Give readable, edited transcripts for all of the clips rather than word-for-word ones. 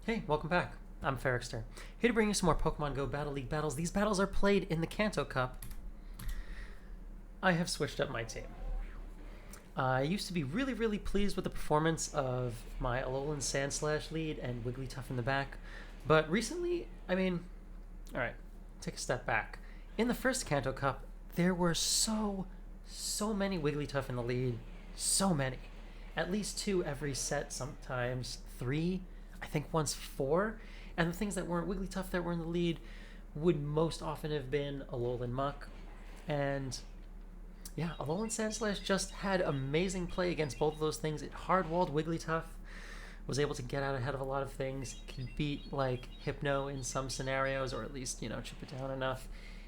Hey, welcome back. I'm Ferrickster, here to bring you some more Pokemon Go Battle League battles. These battles are played in the Kanto Cup. I have switched up my team. I used to be really pleased with the performance of my Alolan Sandslash lead and Wigglytuff in the back, but recently, alright, take a step back. In the first Kanto Cup, there were so many Wigglytuff in the lead. So many. At least 2 every set, sometimes 3. I think once 4. And the things that weren't Wigglytuff that were in the lead would most often have been Alolan Muck. And yeah, Alolan Sandslash just had amazing play against both of those things. It hard-walled Wigglytuff, was able to get out ahead of a lot of things, could beat like Hypno in some scenarios, or at least, chip it down enough.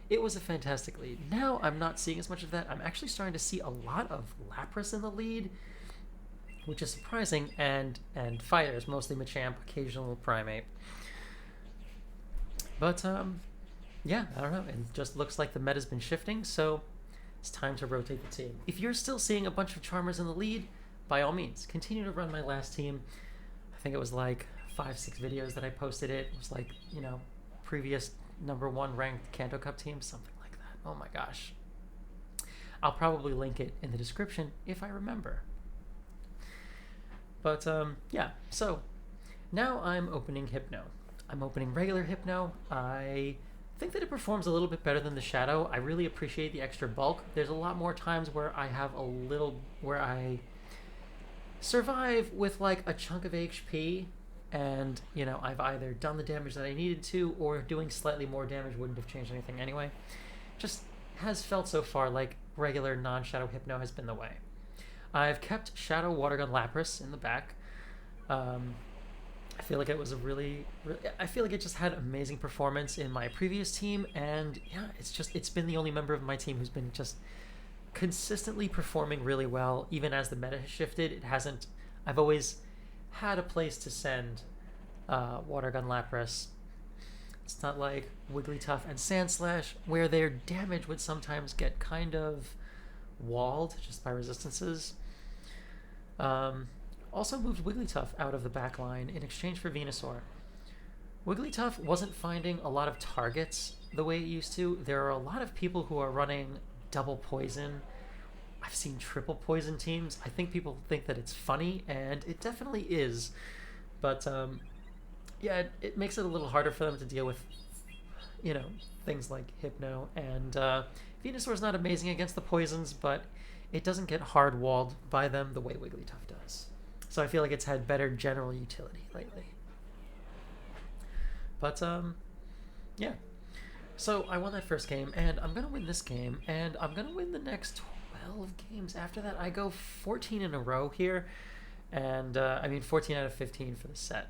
It was a fantastic lead. Now I'm not seeing as much of that. I'm actually starting to see a lot of Lapras in the lead, which is surprising, and fighters, mostly Machamp, occasional Primeape. But yeah, I don't know. It just looks like the meta's been shifting, so it's time to rotate the team. If you're still seeing a bunch of Charmers in the lead, by all means, continue to run my last team. I think it was like 5-6 videos that I posted it. It was like, previous #1 ranked Kanto Cup team, something like that. Oh my gosh. I'll probably link it in the description if I remember. But yeah, so now I'm opening Hypno. I'm opening regular Hypno. I think that it performs a little bit better than the Shadow. I really appreciate the extra bulk. There's a lot more times where I survive with like a chunk of HP, and I've either done the damage that I needed to, or doing slightly more damage wouldn't have changed anything anyway. Just has felt so far like regular non-Shadow Hypno has been the way. I've kept Shadow Watergun Lapras in the back. I feel like it was I feel like it just had amazing performance in my previous team, and yeah, it's been the only member of my team who's been just consistently performing really well, even as the meta has shifted. I've always had a place to send Watergun Lapras. It's not like Wigglytuff and Sandslash, where their damage would sometimes get kind of walled just by resistances. Also moved Wigglytuff out of the back line in exchange for Venusaur. Wigglytuff wasn't finding a lot of targets the way it used to. There are a lot of people who are running double poison. I've seen triple poison teams. I think people think that it's funny, and it definitely is. But yeah, it makes it a little harder for them to deal with, things like Hypno. And Venusaur's not amazing against the poisons, but it doesn't get hard walled by them the way Wigglytuff does. So I feel like it's had better general utility lately. But yeah. So I won that first game, and I'm gonna win this game, and I'm gonna win the next 12 games after that. I go 14 in a row here, and 14 out of 15 for the set,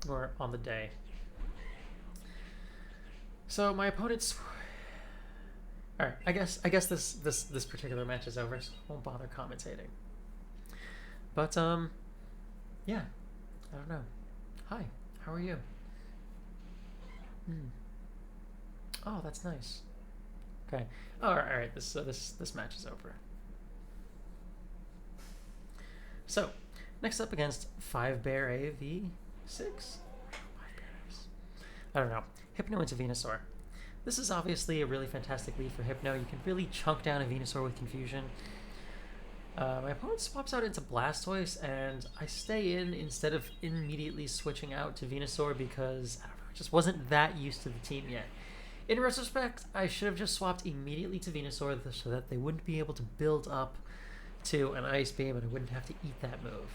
or on the day. So my opponent's. All right, I guess this particular match is over, so I won't bother commentating. But yeah, I don't know. Hi, how are you? Oh, that's nice. Okay. All right. This match is over. So, next up against 5-Bear AV6? 5-Bears. I don't know. Hypno into Venusaur. This is obviously a really fantastic lead for Hypno. You can really chunk down a Venusaur with Confusion. My opponent swaps out into Blastoise, and I stay in instead of immediately switching out to Venusaur because, I don't know, I just wasn't that used to the team yet. In retrospect, I should have just swapped immediately to Venusaur so that they wouldn't be able to build up to an Ice Beam and I wouldn't have to eat that move.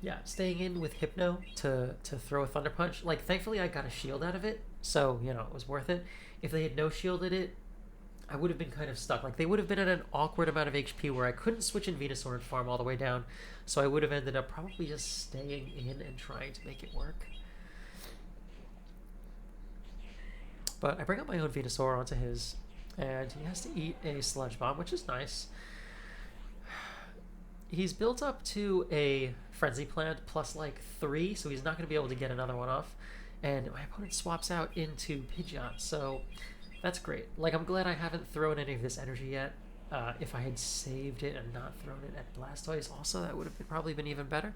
Yeah, staying in with Hypno to throw a Thunder Punch. Like, thankfully I got a shield out of it, so, it was worth it. If they had no shielded it, I would have been kind of stuck. Like, they would have been at an awkward amount of HP where I couldn't switch in Venusaur and farm all the way down, so I would have ended up probably just staying in and trying to make it work. But I bring up my own Venusaur onto his, and he has to eat a Sludge Bomb, which is nice. He's built up to a Frenzy Plant plus like 3, so he's not going to be able to get another one off. And my opponent swaps out into Pidgeot, so that's great. Like, I'm glad I haven't thrown any of this energy yet. If I had saved it and not thrown it at Blastoise, also that would have probably been even better.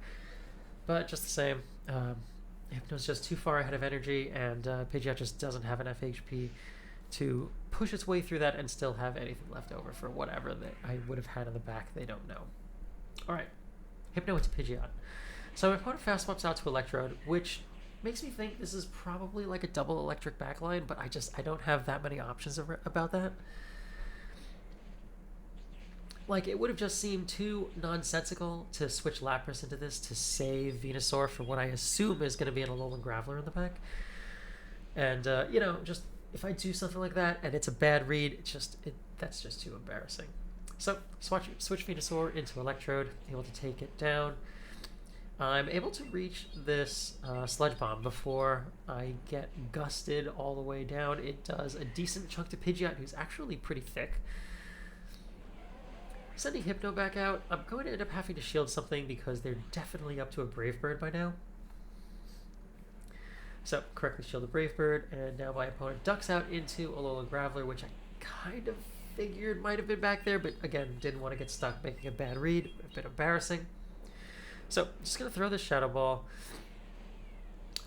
But just the same, Hypno's just too far ahead of energy, and Pidgeot just doesn't have enough HP to push its way through that and still have anything left over for whatever that I would have had in the back. They don't know. All right, Hypno into Pidgeot. So my opponent fast swaps out to Electrode, which makes me think this is probably like a double electric backline, but I don't have that many options about that. Like, it would have just seemed too nonsensical to switch Lapras into this to save Venusaur for what I assume is going to be an Alolan Graveler in the back. And, you know, just if I do something like that and it's a bad read, that's just too embarrassing. So, switch Venusaur into Electrode, able to take it down. I'm able to reach this Sludge Bomb before I get gusted all the way down. It does a decent chunk to Pidgeot, who's actually pretty thick. Sending Hypno back out, I'm going to end up having to shield something because they're definitely up to a Brave Bird by now. So, correctly shield the Brave Bird, and now my opponent ducks out into Alolan Graveler, which I kind of figured might have been back there, but again, didn't want to get stuck making a bad read. A bit embarrassing. So, just going to throw this Shadow Ball.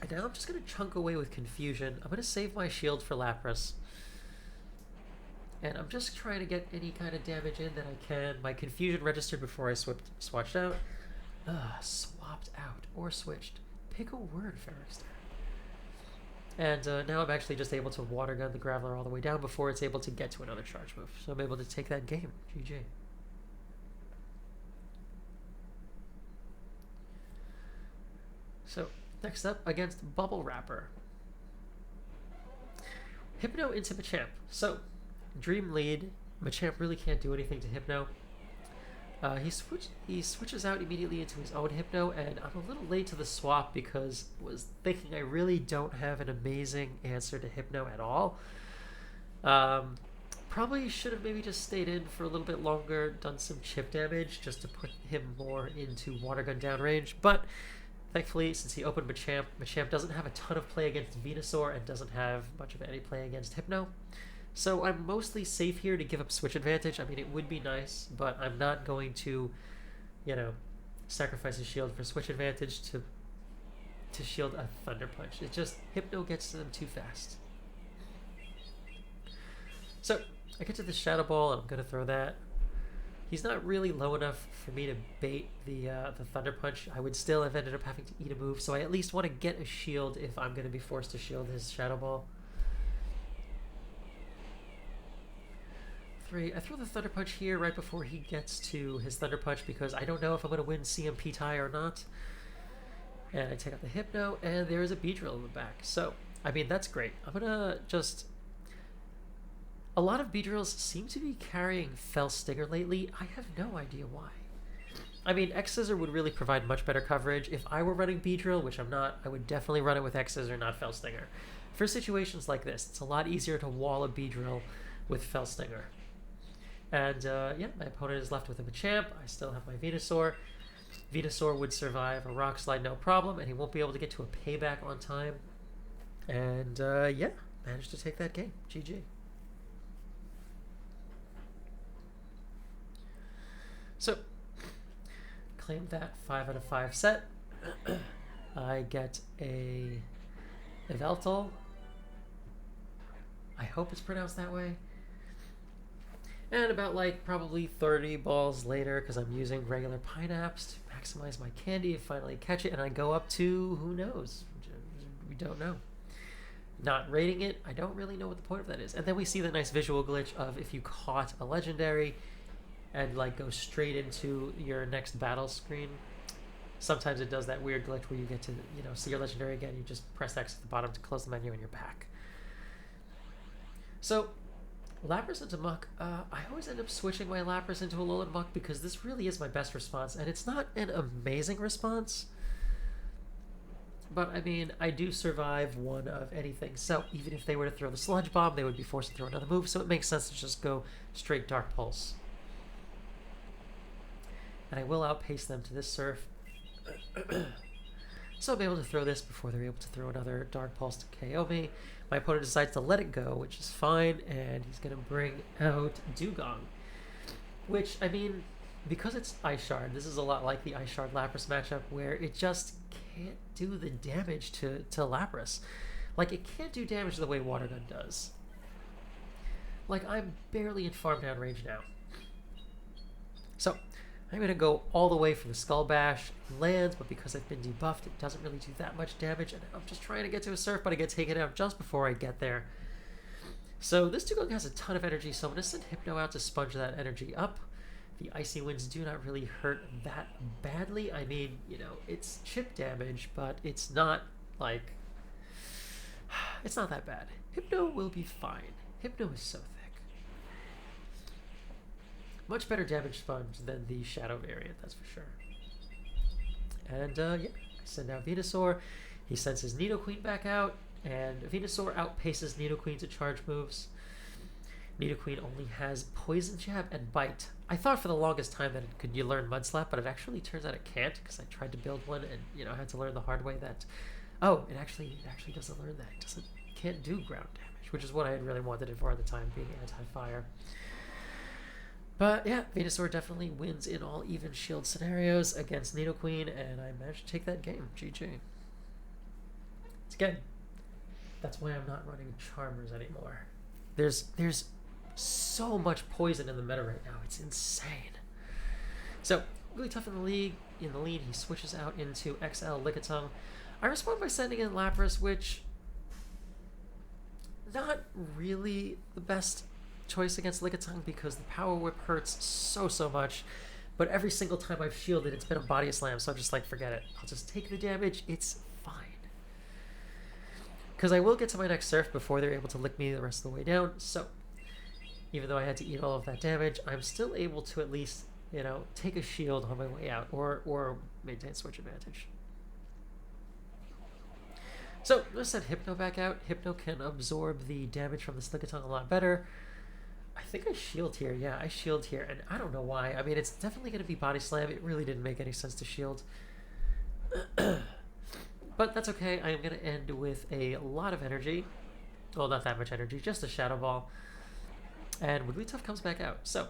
And now I'm just going to chunk away with Confusion. I'm going to save my shield for Lapras. And I'm just trying to get any kind of damage in that I can. My Confusion registered before I swatched out. Swapped out or switched. Pick a word, Ferrister. And now I'm actually just able to Water Gun the Graveler all the way down before it's able to get to another charge move. So I'm able to take that game. GG. So, next up, against Bubble Wrapper. Hypno into Machamp. So, Dream Lead. Machamp really can't do anything to Hypno. He switches out immediately into his own Hypno, and I'm a little late to the swap because I was thinking I really don't have an amazing answer to Hypno at all. Probably should have maybe just stayed in for a little bit longer, done some chip damage just to put him more into Water Gun downrange, but thankfully, since he opened Machamp, Machamp doesn't have a ton of play against Venusaur and doesn't have much of any play against Hypno. So I'm mostly safe here to give up switch advantage. I mean, it would be nice, but I'm not going to, you know, sacrifice a shield for switch advantage to shield a Thunder Punch. It just, Hypno gets to them too fast. So I get to the Shadow Ball, and I'm going to throw that. He's not really low enough for me to bait the Thunder Punch. I would still have ended up having to eat a move, so I at least want to get a shield if I'm going to be forced to shield his Shadow Ball. I throw the Thunder Punch here right before he gets to his Thunder Punch because I don't know if I'm going to win CMP tie or not. And I take out the Hypno, and there is a Beedrill in the back. So, I mean, that's great. I'm going to just... A lot of Beedrills seem to be carrying Fell Stinger lately. I have no idea why. I mean, X-Scissor would really provide much better coverage. If I were running Beedrill, which I'm not, I would definitely run it with X-Scissor, not Fell Stinger. For situations like this, it's a lot easier to wall a Beedrill with Fell Stinger. And, yeah, my opponent is left with a Machamp. I still have my Venusaur. Venusaur would survive a Rock Slide no problem, and he won't be able to get to a payback on time. And, yeah, managed to take that game. GG. So, claim that 5 out of 5 set. I get a Yveltal. I hope it's pronounced that way. And about like probably 30 balls later, because I'm using regular Pineapps to maximize my candy, finally catch it, and I go up to, who knows? We don't know. Not rating it, I don't really know what the point of that is. And then we see the nice visual glitch of if you caught a legendary and like go straight into your next battle screen. Sometimes it does that weird glitch where you get to, you know, see your legendary again, you just press X at the bottom to close the menu and you're back. So, Lapras into Muck, I always end up switching my Lapras into Alolan Muck because this really is my best response, and it's not an amazing response, but I mean, I do survive one of anything, so even if they were to throw the Sludge Bomb, they would be forced to throw another move, so it makes sense to just go straight Dark Pulse. And I will outpace them to this Surf. So I'll be able to throw this before they're able to throw another Dark Pulse to KO me. My opponent decides to let it go, which is fine, and he's going to bring out Dugong. Which, I mean, because it's Ice Shard, this is a lot like the Ice Shard Lapras matchup where it just can't do the damage to Lapras. Like, it can't do damage the way Water Gun does. Like, I'm barely in farm down range now. So, I'm going to go all the way for the Skull Bash. It lands, but because I've been debuffed, it doesn't really do that much damage. And I'm just trying to get to a Surf, but I get taken out just before I get there. So this Dugong has a ton of energy, so I'm going to send Hypno out to sponge that energy up. The Icy Winds do not really hurt that badly. I mean, you know, it's chip damage, but it's not, like... It's not that bad. Hypno will be fine. Hypno is so thick. Much better damage sponge than the Shadow variant, that's for sure. And, yeah, I send out Venusaur. He sends his Nidoqueen back out, and Venusaur outpaces Nidoqueen to charge moves. Nidoqueen only has Poison Jab and Bite. I thought for the longest time that it could learn Mud Slap, but it actually turns out it can't, because I tried to build one and, you know, I had to learn the hard way that, oh, it actually doesn't learn that. It can't do ground damage, which is what I had really wanted it for at the time, being anti-fire. But yeah, Venusaur definitely wins in all even shield scenarios against Nidoqueen, and I managed to take that game. GG. It's again, that's why I'm not running Charmers anymore. There's so much poison in the meta right now. It's insane. So, really tough in the lead. He switches out into XL Lickitung. I respond by sending in Lapras, which not really the best choice against Lickitung because the Power Whip hurts so much. But every single time I've shielded, it's been a body slam, so I'm just like, forget it. I'll just take the damage. It's fine. Because I will get to my next Surf before they're able to lick me the rest of the way down. So, even though I had to eat all of that damage, I'm still able to at least, you know, take a shield on my way out or maintain switch advantage. So, I'm going to send Hypno back out. Hypno can absorb the damage from this Lickitung a lot better. I think I shield here. Yeah, I shield here. And I don't know why. I mean, it's definitely going to be Body Slam. It really didn't make any sense to shield. But that's okay. I am going to end with a lot of energy. Well, not that much energy. Just a Shadow Ball. And Wigglytuff comes back out. So,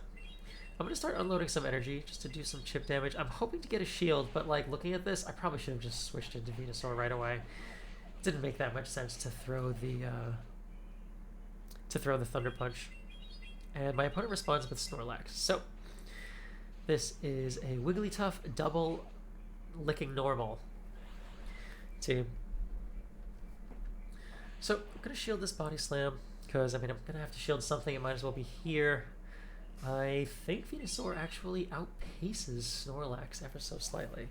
I'm going to start unloading some energy just to do some chip damage. I'm hoping to get a shield, but like looking at this, I probably should have just switched into Venusaur right away. It didn't make that much sense to throw the Thunder Punch. And my opponent responds with Snorlax. So, this is a Wigglytuff double licking normal team. So, I'm going to shield this Body Slam, because, I mean, I'm going to have to shield something. It might as well be here. I think Venusaur actually outpaces Snorlax ever so slightly.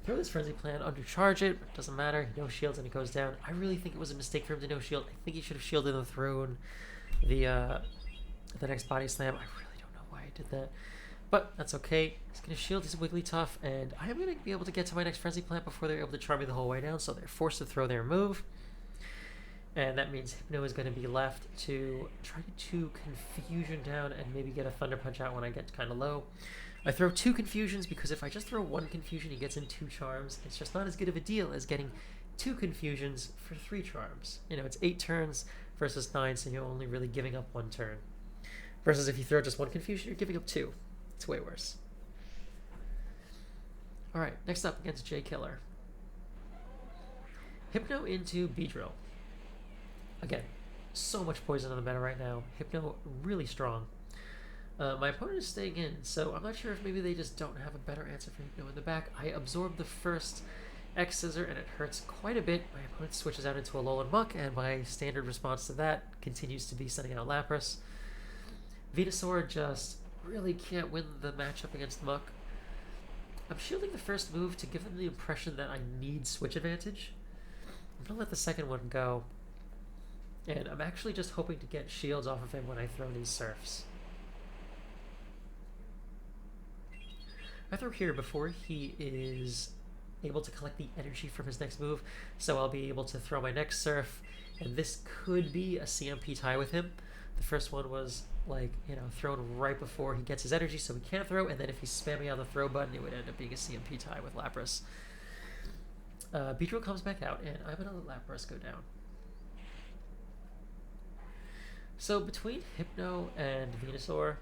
Throw this Frenzy Plant, undercharge it, but it doesn't matter. No shields and it goes down. I really think it was a mistake for him to no shield. I think he should have shielded and thrown the next Body Slam. I really don't know why I did that. But that's okay. He's going to shield his Wigglytuff, and I am going to be able to get to my next Frenzy Plant before they're able to charm me the whole way down, so they're forced to throw their move. And that means Hypno is going to be left to try to Confusion down and maybe get a Thunder Punch out when I get kind of low. I throw 2 Confusions because if I just throw 1 Confusion, he gets in 2 Charms. It's just not as good of a deal as getting 2 Confusions for 3 Charms. You know, it's 8 turns versus 9, so you're only really giving up 1 turn. Versus if you throw just 1 Confusion, you're giving up 2. It's way worse. Alright, next up against J Killer. Hypno into Beedrill. Again, so much poison on the meta right now. Hypno really strong. My opponent is staying in, so I'm not sure if maybe they just don't have a better answer for Hypno in the back. I absorb the first X Scissor and it hurts quite a bit. My opponent switches out into Alolan Muck, and my standard response to that continues to be sending out Lapras. Venusaur just really can't win the matchup against Muck. I'm shielding the first move to give them the impression that I need switch advantage. I'm going to let the second one go. And I'm actually just hoping to get shields off of him when I throw these Surfs. I throw here before he is able to collect the energy from his next move, so I'll be able to throw my next Surf, and this could be a CMP tie with him. The first one was, like, you know, thrown right before he gets his energy, so he can't throw, and then if he's spamming on the throw button, it would end up being a CMP tie with Lapras. Beedrill comes back out, and I'm going to let Lapras go down. So between Hypno and Venusaur,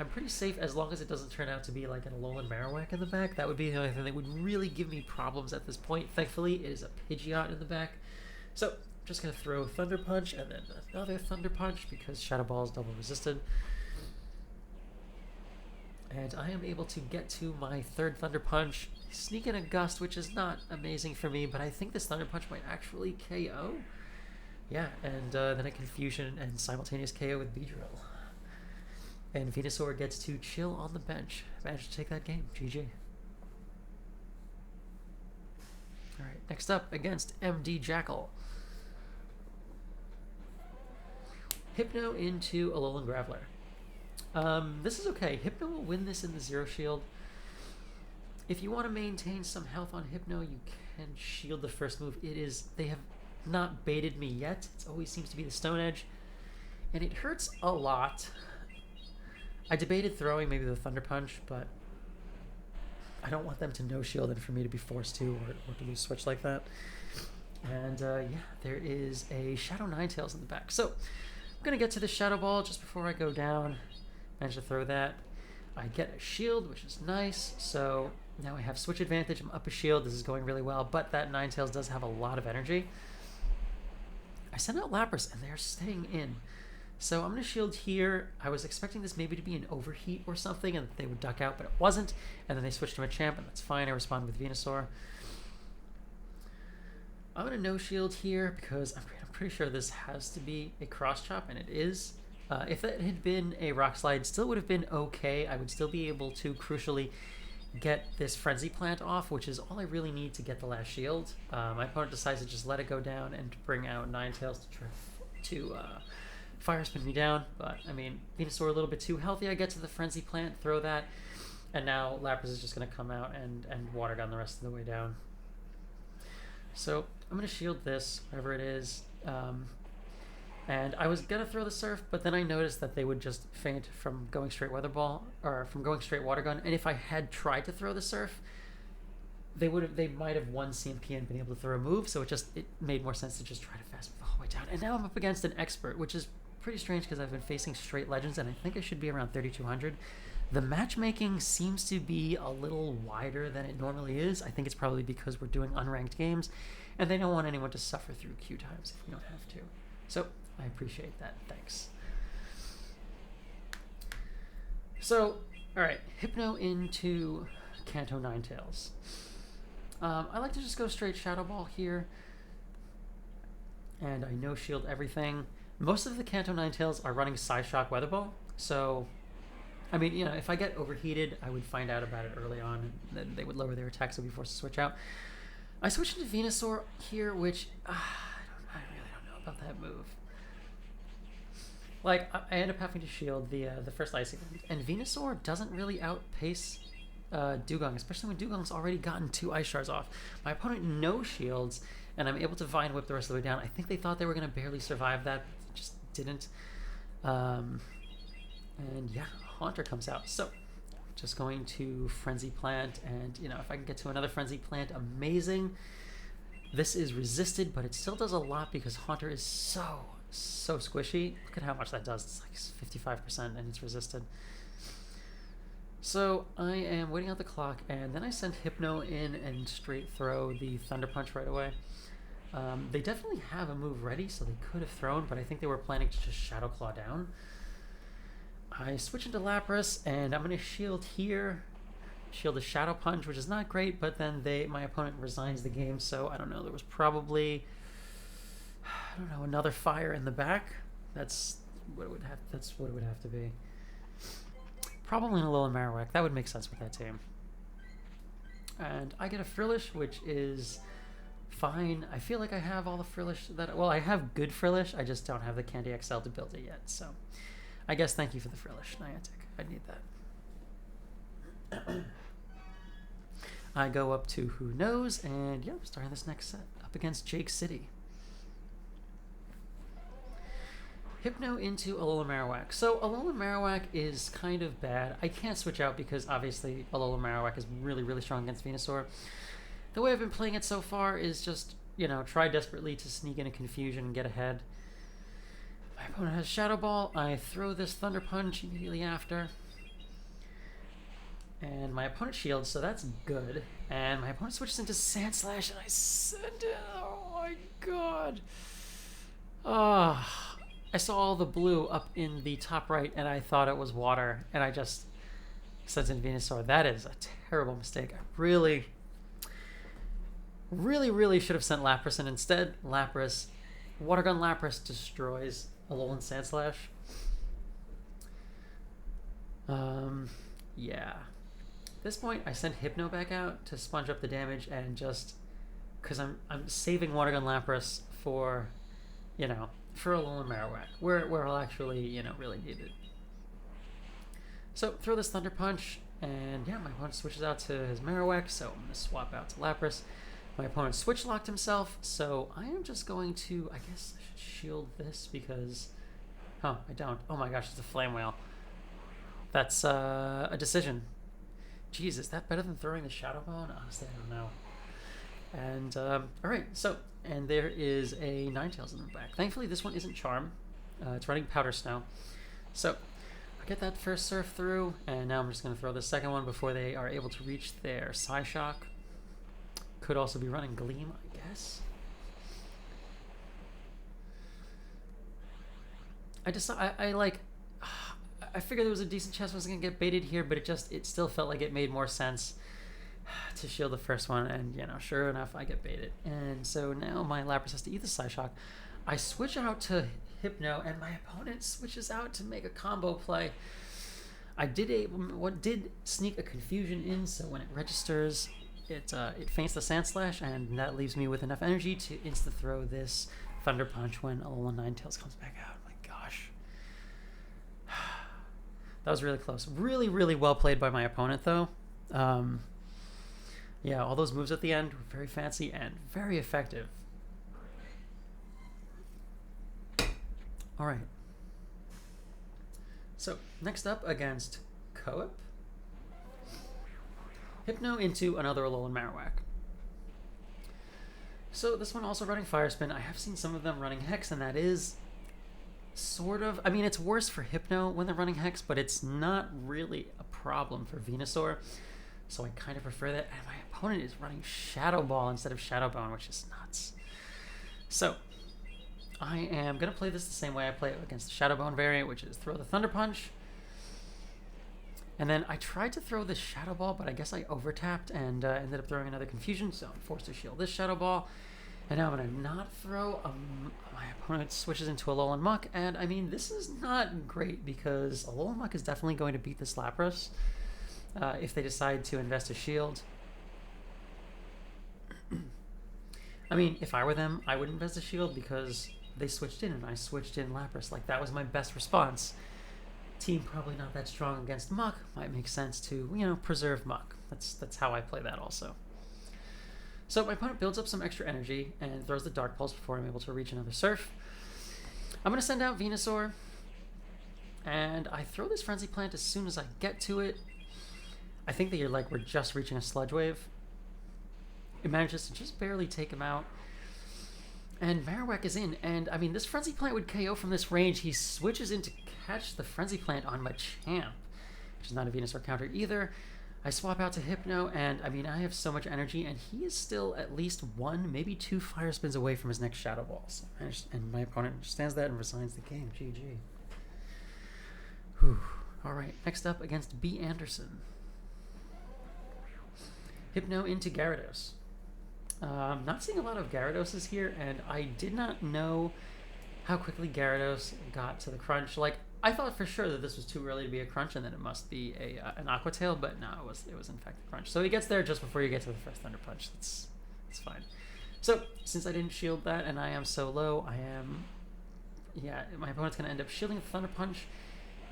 I'm pretty safe as long as it doesn't turn out to be like an Alolan Marowak in the back. That would be the only thing that would really give me problems at this point. Thankfully, it is a Pidgeot in the back. So, I'm just going to throw Thunder Punch and then another Thunder Punch because Shadow Ball is double resisted. And I am able to get to my third Thunder Punch, sneak in a Gust, which is not amazing for me, but I think this Thunder Punch might actually KO. Yeah, and then a Confusion and simultaneous KO with Beedrill. And Venusaur gets to chill on the bench. Managed to take that game. GG. Alright, next up against MD Jackal. Hypno into Alolan Graveler. This is okay. Hypno will win this in the Zero Shield. If you want to maintain some health on Hypno, you can shield the first move. They have not baited me yet. It always seems to be the Stone Edge. And it hurts a lot. I debated throwing maybe the Thunder Punch, but I don't want them to no shield and for me to be forced to or to lose switch like that. And yeah, there is a Shadow Ninetales in the back. So I'm going to get to the Shadow Ball just before I go down. Manage to throw that. I get a shield, which is nice. So now I have switch advantage. I'm up a shield. This is going really well, but that Ninetales does have a lot of energy. I send out Lapras, and they're staying in. So I'm going to shield here. I was expecting this maybe to be an overheat or something, and they would duck out, but it wasn't. And then they switched to Machamp, and that's fine. I respond with Venusaur. I'm going to no shield here because I'm pretty sure this has to be a cross chop, and it is. If it had been a Rock Slide, still would have been okay. I would still be able to crucially get this Frenzy Plant off, which is all I really need to get the last shield. My opponent decides to just let it go down and bring out Ninetales to try to Fire Spin me down. But, I mean, Venusaur a little bit too healthy. I get to the Frenzy Plant, throw that, and now Lapras is just going to come out and Water Gun the rest of the way down. So I'm going to shield this, whatever it is. And I was going to throw the Surf, but then I noticed that they would just faint from going straight Weather Ball, or from going straight Water Gun. And if I had tried to throw the Surf, they might have won CMP and been able to throw a move, so it made more sense to just try to fast move the whole way down. And now I'm up against an Expert, which is pretty strange because I've been facing straight Legends, and I think I should be around 3,200. The matchmaking seems to be a little wider than it normally is. I think it's probably because we're doing unranked games, and they don't want anyone to suffer through queue times if we don't have to. So I appreciate that. Thanks. So, alright, Hypno into Kanto Ninetales. I like to just go straight Shadow Ball here. And I no shield everything. Most of the Kanto Ninetales are running Psyshock Weather Ball. So, I mean, you know, if I get overheated, I would find out about it early on. And then they would lower their attacks, so I'd be forced to switch out. I switch into Venusaur here, which I really don't know about that move. Like, I end up having to shield the first Icy Wind, and Venusaur doesn't really outpace Dugong, especially when Dugong's already gotten 2 Ice Shards off. My opponent no shields, and I'm able to Vine Whip the rest of the way down. I think they thought they were going to barely survive that, but they just didn't. And yeah, Haunter comes out. So, just going to Frenzy Plant, and, you know, if I can get to another Frenzy Plant, amazing. This is resisted, but it still does a lot because Haunter is so squishy. Look at how much that does. It's like 55% and it's resisted. So I am waiting out the clock, and then I send Hypno in and straight throw the Thunder Punch right away. They definitely have a move ready, so they could have thrown, but I think they were planning to just Shadow Claw down. I switch into Lapras, and I'm going to shield here. Shield a Shadow Punch, which is not great, but then my opponent resigns the game, so I don't know. There was probably, I don't know, another Fire in the back. That's what it would have to be. Probably an Alolan Marowak. That would make sense with that team. And I get a Frillish, which is fine. I feel like I have all the Frillish well, I have good Frillish. I just don't have the Candy XL to build it yet. So I guess thank you for the Frillish, Niantic. I need that. I go up to Who Knows, and yeah, starting this next set up against Jake City. Hypno into Alolan Marowak. So Alolan Marowak is kind of bad. I can't switch out because obviously Alolan Marowak is really, really strong against Venusaur. The way I've been playing it so far is just, you know, try desperately to sneak in a Confusion and get ahead. My opponent has Shadow Ball. I throw this Thunder Punch immediately after. And my opponent shields, so that's good. And my opponent switches into Sand Slash, and I send it. Oh my god. I saw all the blue up in the top right, and I thought it was water, and I just sent in Venusaur. That is a terrible mistake. I really should have sent Lapras in. Instead, Lapras, Water Gun Lapras destroys Alolan Sand Slash. Yeah. At this point, I sent Hypno back out to sponge up the damage, and just because I'm saving Water Gun Lapras for, for Alolan Marowak, where I'll actually, really need it. So throw this Thunder Punch, and yeah, my opponent switches out to his Marowak, so I'm going to swap out to Lapras. My opponent switch locked himself, so I am just going to, I guess I should shield this because, I don't. Oh my gosh, it's a Flame Whale. That's a decision. Jeez, is that better than throwing the Shadow Bone? Honestly, I don't know. And, alright, so, and there is a Ninetales in the back. Thankfully, this one isn't Charm. It's running Powder Snow. So, I get that first Surf through, and now I'm just going to throw the second one before they are able to reach their Psyshock. Could also be running Gleam, I guess. I figured there was a decent chance I was going to get baited here, but it still felt like it made more sense to shield the first one, and, sure enough, I get baited. And so now my Lapras has to eat the Psyshock. I switch out to Hypno, and my opponent switches out to make a combo play. What did sneak a Confusion in, so when it registers, it feints the Sand Slash, and that leaves me with enough energy to insta-throw this Thunder Punch when Alolan Ninetales comes back out. Oh my gosh. That was really close. Really, really well played by my opponent, though. Yeah, all those moves at the end were very fancy and very effective. All right. So, next up against Coop. Hypno into another Alolan Marowak. So, this one also running Fire Spin. I have seen some of them running Hex, and that is sort of... I mean, it's worse for Hypno when they're running Hex, but it's not really a problem for Venusaur. So I kind of prefer that. And my opponent is running Shadow Ball instead of Shadow Bone, which is nuts. So I am going to play this the same way I play it against the Shadow Bone variant, which is throw the Thunder Punch. And then I tried to throw this Shadow Ball, but I guess I overtapped and ended up throwing another Confusion, so I'm forced to shield this Shadow Ball. And now I'm going to not throw... my opponent switches into Alolan Muck, and I mean, this is not great because Alolan Muck is definitely going to beat this Lapras if they decide to invest a shield. I mean, if I were them, I would invest a shield because they switched in and I switched in Lapras. Like, that was my best response. Team probably not that strong against Muck. Might make sense to, preserve Muck. That's how I play that also. So my opponent builds up some extra energy and throws the Dark Pulse before I'm able to reach another Surf. I'm going to send out Venusaur, and I throw this Frenzy Plant as soon as I get to it. I think that we're just reaching a Sludge Wave. It manages to just barely take him out. And Marowak is in, and I mean, this Frenzy Plant would KO from this range. He switches in to catch the Frenzy Plant on Machamp, which is not a Venusaur counter either. I swap out to Hypno, and I mean, I have so much energy, and he is still at least 1, maybe 2 Fire Spins away from his next Shadow Ball. So and my opponent understands that and resigns the game. GG. Whew. All right, next up against B. Anderson. Hypno into Gyarados. Not seeing a lot of Gyaradoses here, and I did not know how quickly Gyarados got to the crunch. Like, I thought for sure that this was too early to be a crunch and that it must be an Aqua Tail, but no, it was in fact a crunch. So he gets there just before you get to the first Thunder Punch. It's fine. So, since I didn't shield that and I am so low, my opponent's going to end up shielding the Thunder Punch,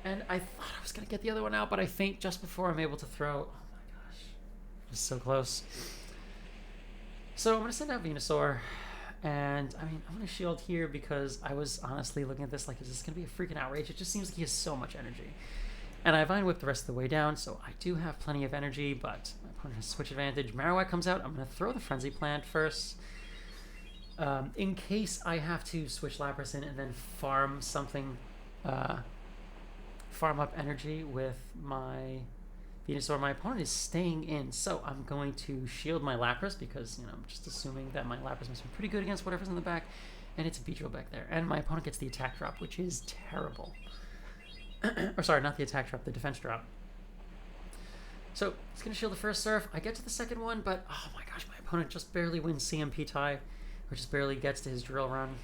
and I thought I was going to get the other one out, but I faint just before I'm able to throw. Oh my gosh. It was so close. So I'm going to send out Venusaur. And, I mean, I'm going to shield here because I was honestly looking at this like, is this going to be a freaking outrage? It just seems like he has so much energy. And I Vine Whip the rest of the way down, so I do have plenty of energy, but my opponent has switch advantage. Marowak comes out. I'm going to throw the Frenzy Plant first. In case I have to switch Lapras in and then farm something, farm up energy with my Venusaur, my opponent is staying in, so I'm going to shield my Lapras because, you know, I'm just assuming that my Lapras must be pretty good against whatever's in the back, and it's a Beedrill back there. And my opponent gets the attack drop, which is terrible. Or sorry, not the attack drop, the defense drop. So it's going to shield the first Surf. I get to the second one, but oh my gosh, my opponent just barely wins CMP tie, or just barely gets to his drill run.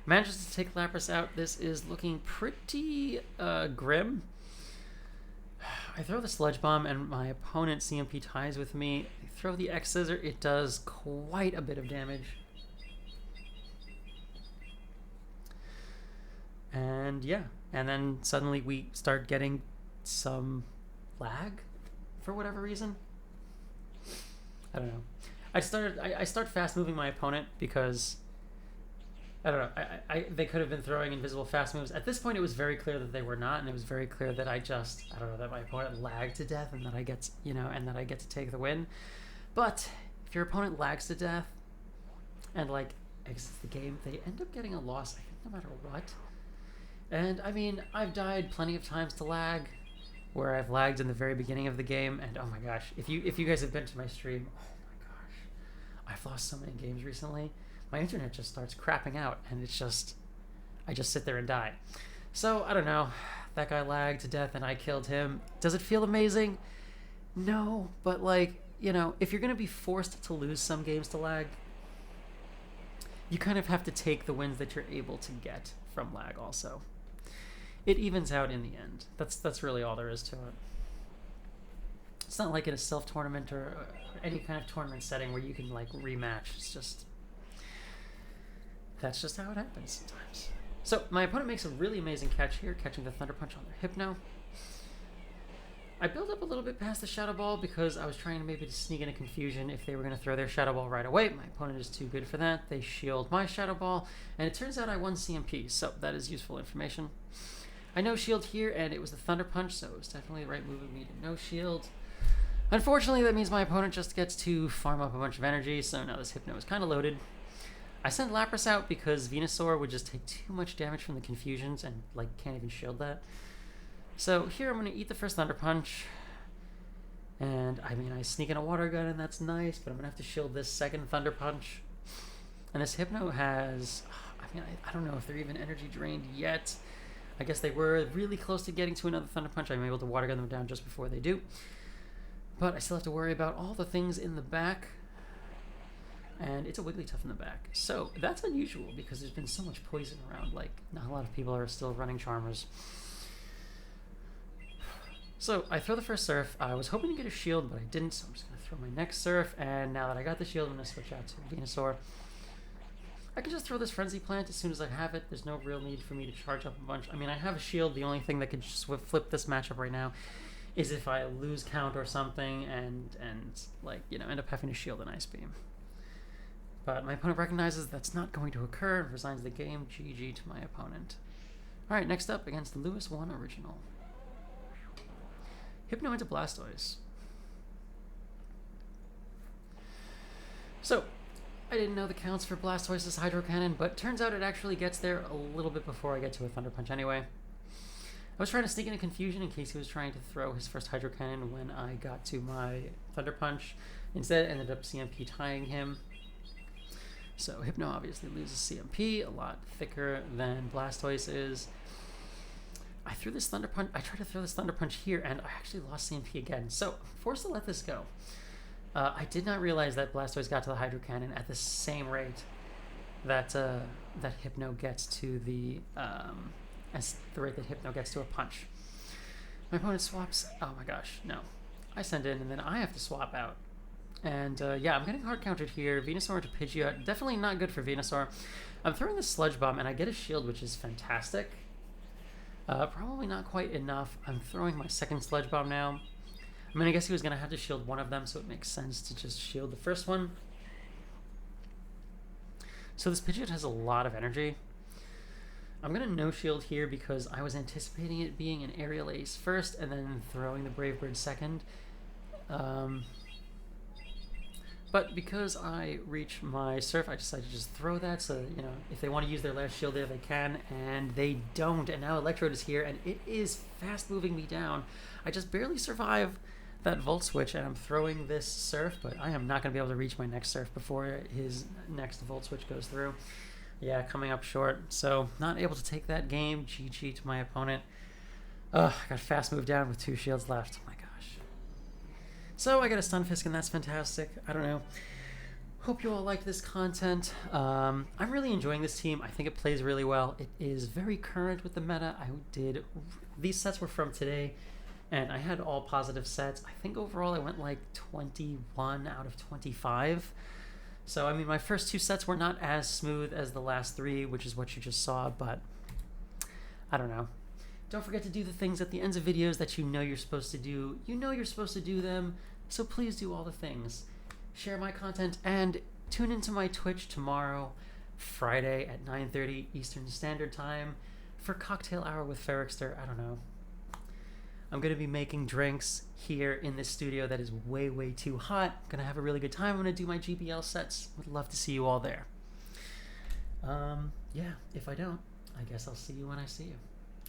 Manages to take Lapras out. This is looking pretty grim. I throw the Sludge Bomb, and my opponent CMP ties with me. I throw the X Scissor. It does quite a bit of damage. And yeah, and then suddenly we start getting some lag for whatever reason. I don't know. I start fast moving my opponent because I don't know. They could have been throwing invisible fast moves. At this point, it was very clear that they were not, and it was very clear that I don't know, that my opponent lagged to death, and that I get, you know, and that I get to take the win. But if your opponent lags to death and like exits the game, they end up getting a loss, I think, no matter what. And I mean, I've died plenty of times to lag, where I've lagged in the very beginning of the game, and oh my gosh, if you guys have been to my stream, oh my gosh, I've lost so many games recently. My internet just starts crapping out, and it's just, I just sit there and die. So, I don't know, that guy lagged to death and I killed him. Does it feel amazing? No, but like, you know, if you're going to be forced to lose some games to lag, you kind of have to take the wins that you're able to get from lag also. It evens out in the end. That's really all there is to it. It's not like in a self-tournament or any kind of tournament setting where you can like rematch. It's just, that's just how it happens sometimes. So my opponent makes a really amazing catch here, catching the Thunder Punch on their Hypno. I built up a little bit past the Shadow Ball because I was trying to maybe sneak in a confusion if they were going to throw their Shadow Ball right away. My opponent is too good for that. They shield my Shadow Ball, and it turns out I won CMP, so that is useful information. I no shield here, and it was the Thunder Punch, so it was definitely the right move of me to no shield. Unfortunately, that means my opponent just gets to farm up a bunch of energy, so now this Hypno is kind of loaded. I sent Lapras out because Venusaur would just take too much damage from the confusions and like can't even shield that. So here I'm going to eat the first Thunder Punch. And I mean, I sneak in a Water Gun and that's nice, but I'm going to have to shield this second Thunder Punch. And this Hypno has, I mean, I don't know if they're even energy drained yet. I guess they were really close to getting to another Thunder Punch. I'm able to Water Gun them down just before they do. But I still have to worry about all the things in the back. And it's a Wigglytuff in the back. So that's unusual because there's been so much poison around. Like, not a lot of people are still running Charmers. So I throw the first Surf. I was hoping to get a shield, but I didn't, so I'm just going to throw my next Surf. And now that I got the shield, I'm going to switch out to Venusaur. I can just throw this Frenzy Plant as soon as I have it. There's no real need for me to charge up a bunch. I mean, I have a shield. The only thing that could just flip this matchup right now is if I lose count or something and like, you know, end up having to shield an Ice Beam. But my opponent recognizes that's not going to occur and resigns the game. GG to my opponent. Alright, next up against the Lewis 1 Original. Hypno into Blastoise. So, I didn't know the counts for Blastoise's Hydro Cannon, but turns out it actually gets there a little bit before I get to a Thunder Punch anyway. I was trying to sneak in a confusion in case he was trying to throw his first Hydro Cannon when I got to my Thunder Punch. Instead, ended up CMP tying him. So Hypno obviously loses CMP, a lot thicker than Blastoise is. I threw this Thunder Punch. I tried to throw this Thunder Punch here, and I actually lost CMP again. So I'm forced to let this go. I did not realize that Blastoise got to the Hydro Cannon at the same rate that that Hypno gets to the as the rate that Hypno gets to a punch. My opponent swaps. Oh my gosh, no! I send in, and then I have to swap out. And yeah, I'm getting hard countered here. Venusaur to Pidgeot. Definitely not good for Venusaur. I'm throwing the Sludge Bomb, and I get a shield, which is fantastic. Probably not quite enough. I'm throwing my second Sludge Bomb now. I mean, I guess he was going to have to shield one of them, so it makes sense to just shield the first one. So this Pidgeot has a lot of energy. I'm going to no-shield here because I was anticipating it being an Aerial Ace first, and then throwing the Brave Bird second. But because I reach my surf, I decided to just throw that. So, you know, if they want to use their last shield there, they can. And they don't. And now Electrode is here, and it is fast moving me down. I just barely survive that Volt Switch, and I'm throwing this surf, but I am not going to be able to reach my next surf before his next Volt Switch goes through. Yeah, coming up short. So, not able to take that game. GG to my opponent. I got fast moved down with 2 shields left. Oh my gosh. So I got a Stunfisk, and that's fantastic. I don't know. Hope you all liked this content. I'm really enjoying this team. I think it plays really well. It is very current with the meta. These sets were from today, and I had all positive sets. I think overall I went like 21 out of 25. So, I mean, my first 2 sets were not as smooth as the last 3, which is what you just saw, but I don't know. Don't forget to do the things at the ends of videos that you know you're supposed to do. You know you're supposed to do them, so please do all the things. Share my content and tune into my Twitch tomorrow, Friday at 9:30 Eastern Standard Time for Cocktail Hour with Ferrickster. I don't know. I'm going to be making drinks here in this studio that is way, way too hot. I'm going to have a really good time. I'm going to do my GBL sets. Would love to see you all there. Yeah, if I don't, I guess I'll see you when I see you.